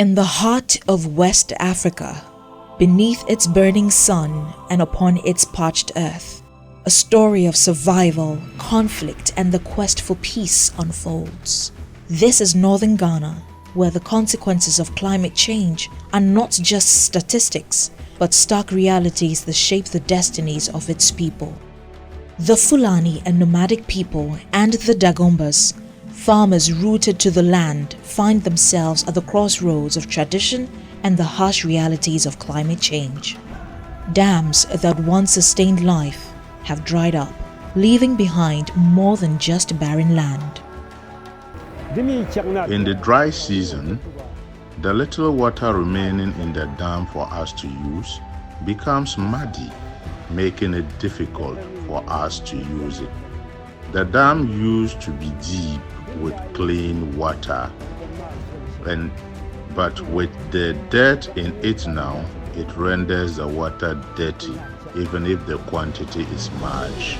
In the heart of West Africa, beneath its burning sun and upon its parched earth, a story of survival, conflict, and the quest for peace unfolds. This is northern Ghana, where the consequences of climate change are not just statistics, but stark realities that shape the destinies of its people. The Fulani, a nomadic people, and the Dagombas, farmers rooted to the land, find themselves at the crossroads of tradition and the harsh realities of climate change. Dams that once sustained life have dried up, leaving behind more than just barren land. In the dry season, the little water remaining in the dam for us to use becomes muddy, making it difficult for us to use it. The dam used to be deep with clean water, but with the dirt in it now, it renders the water dirty, even if the quantity is much.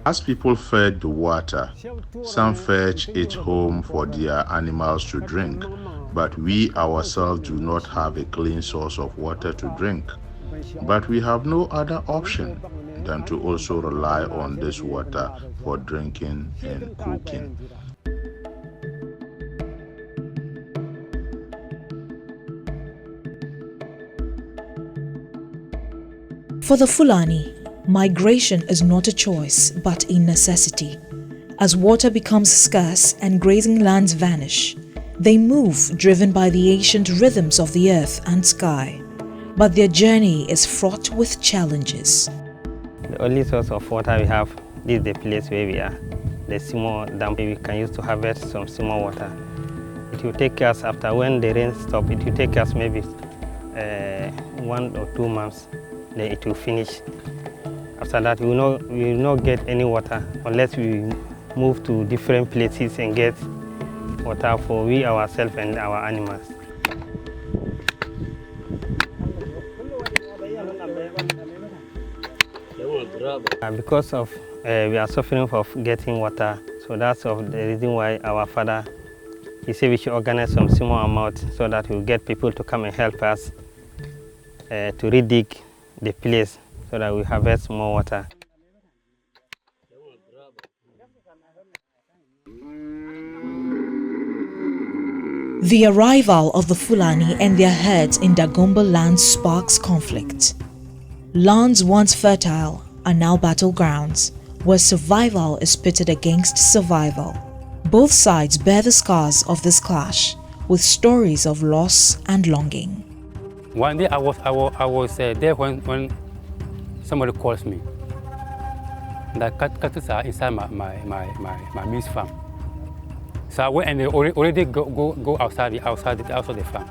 As people fetch the water, some fetch it home for their animals to drink, but we ourselves do not have a clean source of water to drink. But we have no other option than to also rely on this water for drinking and cooking. For the Fulani, migration is not a choice but a necessity. As water becomes scarce and grazing lands vanish, they move driven by the ancient rhythms of the earth and sky. But their journey is fraught with challenges. The only source of water we have is the place where we are. The small dam we can use to harvest some small water. It will take us, after when the rain stops, it will take us maybe 1 or 2 months, then it will finish. After that, we will not get any water unless we move to different places and get water for we ourselves and our animals. Because of we are suffering of getting water, so that's the reason why our father, he said we should organize some small amount so that we'll get people to come and help us to redig the place so that we harvest more water. The arrival of the Fulani and their herds in Dagomba land sparks conflict. Lands once fertile are now battlegrounds, where survival is pitted against survival. Both sides bear the scars of this clash, with stories of loss and longing. One day I was there when somebody calls me. The cattle are inside my maize farm. So I went and they already go outside the farm.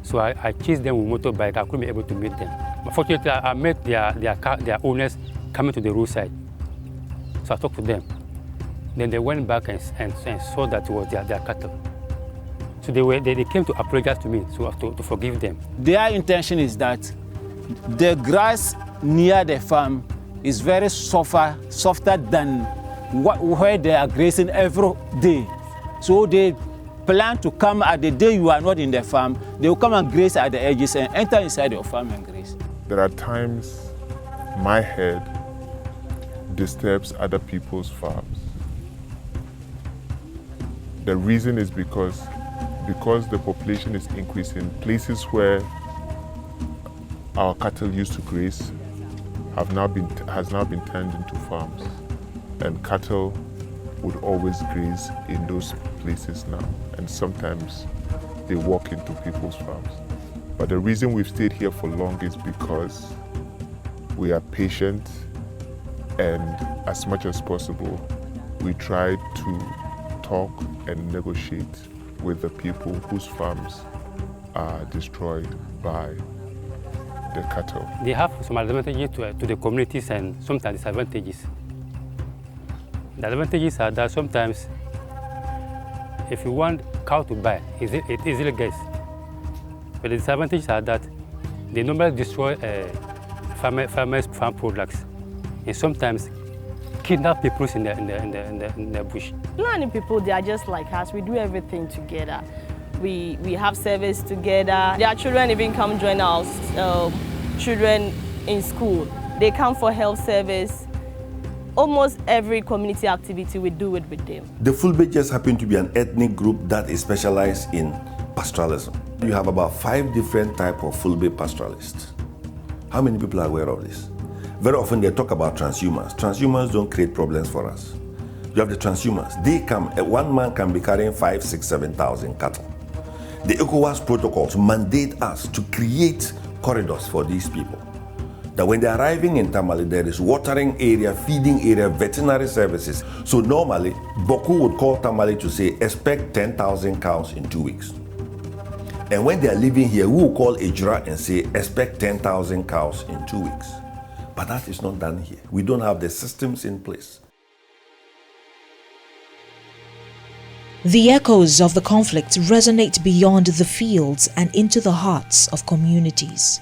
So I chased them with motorbike. I couldn't be able to meet them. But fortunately, I met their owners coming to the roadside. So I talked to them. Then they went back and saw that it was their cattle. So they came to apologize to me, so to forgive them. Their intention is that the grass near the farm is very softer than where they are grazing every day. So they plan to come at the day you are not in the farm, they will come and graze at the edges and enter inside your farm and graze. There are times my herd disturbs other people's farms. The reason is because the population is increasing, places where our cattle used to graze has now been turned into farms, and cattle would always graze in those places now, and sometimes they walk into people's farms. But the reason we've stayed here for long is because we are patient, and as much as possible we try to talk and negotiate with the people whose farms are destroyed by the cattle. They have some advantages to the communities and sometimes disadvantages. The advantages are that sometimes if you want cow to buy. It easily gets. But the disadvantages are that they normally destroy farmers' farm products, and sometimes kidnap people in the bush. Fulani people, they are just like us. We do everything together. We have service together. Their children even come join our children in school. They come for health service. Almost every community activity, we do it with them. The Fulbe just happen to be an ethnic group that is specialized in pastoralism. You have about 5 different types of Fulbe pastoralists. How many people are aware of this? Very often they talk about transhumans. Transhumans don't create problems for us. You have the transhumans. They come, one man can be carrying 5, 6, 7,000 cattle. The ECOWAS protocols mandate us to create corridors for these people. That when they're arriving in Tamale, there is watering area, feeding area, veterinary services. So normally, Boku would call Tamale to say, expect 10,000 cows in 2 weeks. And when they're living here, we will call Ejura and say, expect 10,000 cows in 2 weeks. But that is not done here. We don't have the systems in place. The echoes of the conflict resonate beyond the fields and into the hearts of communities.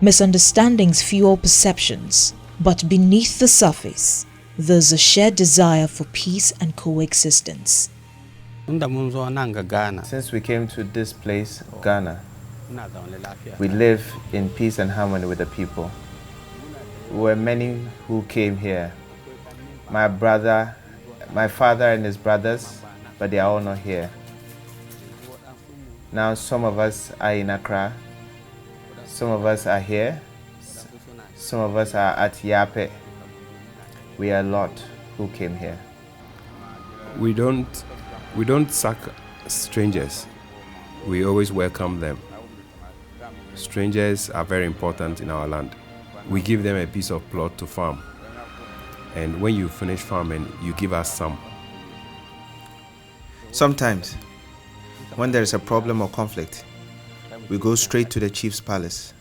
Misunderstandings fuel perceptions, but beneath the surface, there's a shared desire for peace and coexistence. Since we came to this place, Ghana, we live in peace and harmony with the people. There were many who came here. My father and his brothers, but they are all not here. Now some of us are in Accra, some of us are here, some of us are at Yape. We are a lot who came here. We don't sack strangers. We always welcome them. Strangers are very important in our land. We give them a piece of plot to farm. And when you finish farming, you give us some. Sometimes, when there is a problem or conflict, we go straight to the chief's palace.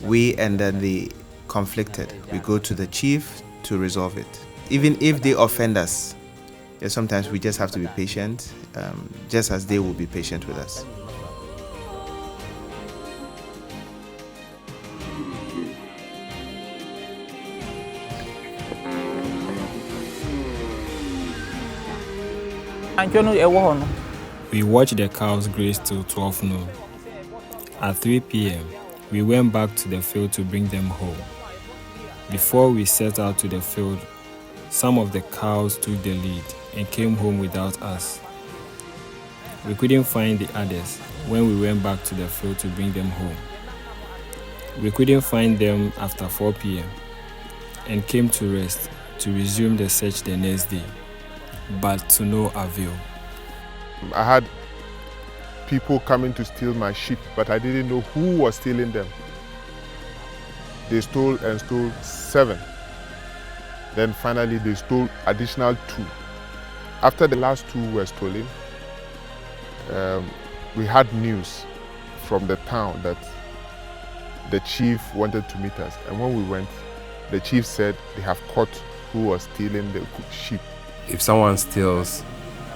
We and then the conflicted, we go to the chief to resolve it. Even if they offend us, sometimes we just have to be patient, just as they will be patient with us. We watched the cows graze till 12 noon. At 3 p.m., we went back to the field to bring them home. Before we set out to the field, some of the cows took the lead and came home without us. We couldn't find the others when we went back to the field to bring them home. We couldn't find them after 4 p.m. and came to rest to resume the search the next day, but to no avail. I had people coming to steal my sheep, but I didn't know who was stealing them. They stole 7. Then finally they stole additional 2. After the last 2 were stolen, we had news from the town that the chief wanted to meet us. And when we went, the chief said they have caught who was stealing the sheep. If someone steals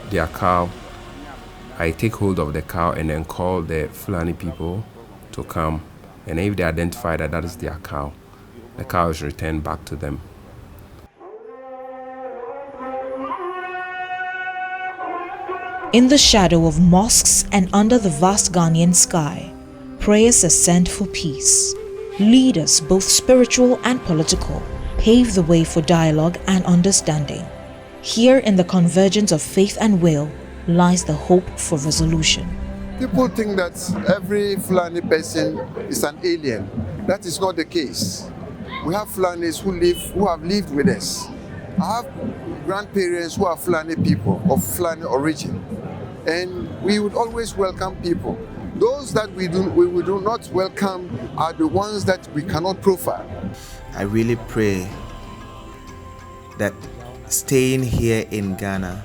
their cow, I take hold of the cow and then call the Fulani people to come. And if they identify that that is their cow, the cow is returned back to them. In the shadow of mosques and under the vast Ghanaian sky, prayers ascend for peace. Leaders, both spiritual and political, pave the way for dialogue and understanding. Here in the convergence of faith and will lies the hope for resolution. People think that every Fulani person is an alien. That is not the case. We have Fulanis who have lived with us. I have grandparents who are Fulani people of Fulani origin. And we would always welcome people. Those that we do not welcome are the ones that we cannot profile. I really pray that staying here in Ghana,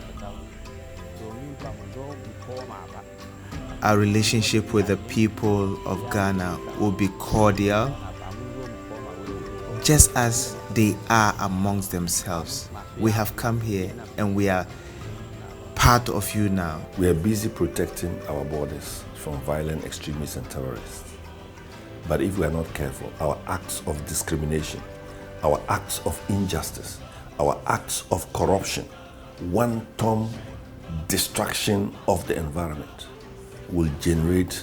our relationship with the people of Ghana will be cordial, just as they are amongst themselves. We have come here and we are part of you now. We are busy protecting our borders from violent extremists and terrorists. But if we are not careful, our acts of discrimination, our acts of injustice, our acts of corruption, wanton destruction of the environment will generate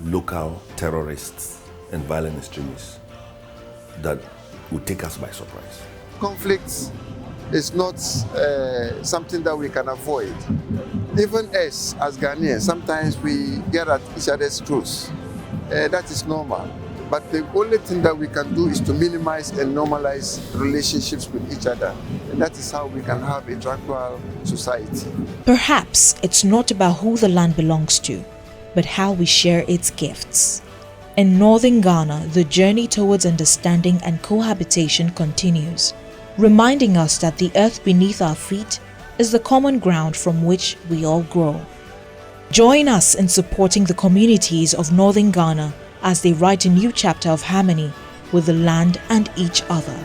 local terrorists and violent extremists that will take us by surprise. Conflicts is not something that we can avoid. Even as Ghanaians, sometimes we get at each other's throats. That is normal. But the only thing that we can do is to minimize and normalize relationships with each other. And that is how we can have a tranquil society. Perhaps it's not about who the land belongs to, but how we share its gifts. In northern Ghana, the journey towards understanding and cohabitation continues, reminding us that the earth beneath our feet is the common ground from which we all grow. Join us in supporting the communities of northern Ghana as they write a new chapter of harmony with the land and each other.